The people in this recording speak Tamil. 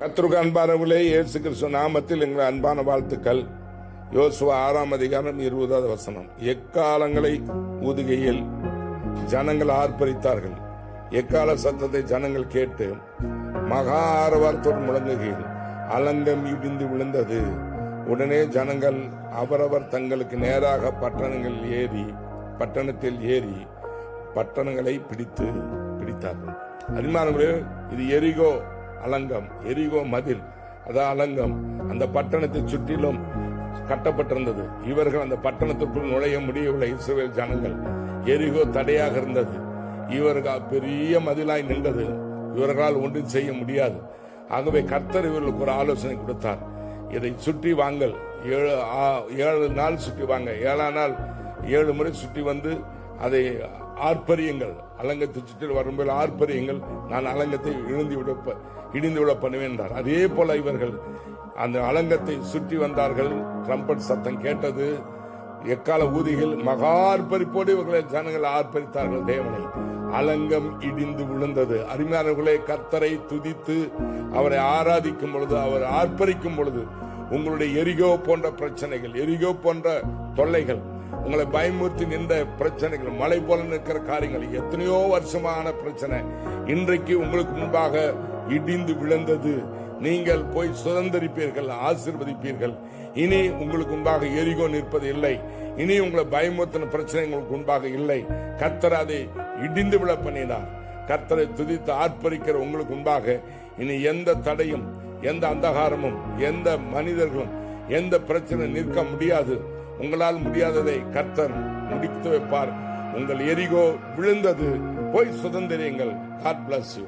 கர்த்தருக்கு அன்பானவர்களே, இயேசு கிறிஸ்து நாமத்தில் எங்கள் அன்பான வாழ்த்துக்கள். யோசுவா 6ஆம் அதிகாரம் 20வது வசனம். எக்காலங்களை ஊதுகையில் ஜனங்கள் ஆர்ப்பரித்தார்கள். எக்கால சத்தத்தை ஜனங்கள் கேட்டு மகா ஆரவாரத்தோடு முழங்குகையில் அலங்கம் இடிந்து விழுந்தது. உடனே ஜனங்கள் அவரவர் தங்களுக்கு நேராக பட்டணத்தில் ஏறி பட்டணங்களை பிடித்தார்கள். அருமையானவர்களே, இது எரிகோ அலங்கம், எரிகோ மதில், அதான் அலங்கம். அந்த பட்டணத்தை சுற்றிலும் கட்டப்பட்டிருந்தது. இவர்கள் அந்த பட்டணத்திற்குள் நுழைய முடியவில்லை. இஸ்ரவேல் ஜனங்கள், எரிகோ தடையாக இருந்தது. இவர்கள் பெரிய மதிலாய் நின்றது. இவர்களால் ஒன்றும் செய்ய முடியாது. ஆகவே கர்த்தர் இவர்களுக்கு ஒரு ஆலோசனை கொடுத்தார். இதை சுற்றி வாங்கள், 7 நாள் சுற்றி வாங்க. 7ஆம் நாள் 7 முறை சுற்றி வந்து அதை ஆர்ப்பரியுங்கள். அலங்கத்தை சுற்றி வரும்போது ஆர்ப்பரியுங்கள், நான் அலங்கத்தை இடிந்து விட பண்ணுவேன் என்றார். அதே போல இவர்கள் அந்த அலங்கத்தை சுற்றி வந்தார்கள். ட்ரம்பட் சத்தம் கேட்டது. எக்கால ஊதிகள் மகா ஆர்ப்பரிப்போடு இவர்களை ஜனங்கள் ஆர்ப்பரித்தார்கள் தேவனை. அலங்கம் இடிந்து விழுந்தது. அருமையானவர்களே, கர்த்தரை துதித்து அவரை ஆராதிக்கும் பொழுது, அவர் ஆர்ப்பரிக்கும் பொழுது உங்களுடைய எரிகோ போன்ற பிரச்சனைகள், எரிகோ போன்ற தொல்லைகள், உங்களை பயமுறுத்தி நின்ற பிரச்சனைகள், மலை போல நிற்கிற காரியங்கள், எத்தனையோ வருஷமான பிரச்சனை இன்றைக்கு உங்களுக்கு முன்பாக இடிந்து விழுந்தது. நீங்கள் போய் சுதந்திரிப்பீர்கள், ஆசீர்வதிப்பீர்கள். இனி உங்களுக்கு முன்பாக எரிகோ நிற்பது இல்லை. இனி உங்களை பயமுறுத்தின பிரச்சனை உங்களுக்கு முன்பாக இல்லை. கர்த்தர் அதை இடிந்து விழ பண்ணினார். கர்த்தரை துதித்து ஆர்ப்பரிக்கிற உங்களுக்கு முன்பாக இனி எந்த தடையும், எந்த அந்தகாரமும், எந்த மனிதர்களும், எந்த பிரச்சனை நிற்க முடியாது. உங்களால் முடியாததை கர்த்தர் முடித்து வைப்பார். உங்கள் எரிகோ விழுந்தது. போய் சுதந்திரியுங்கள். God bless you.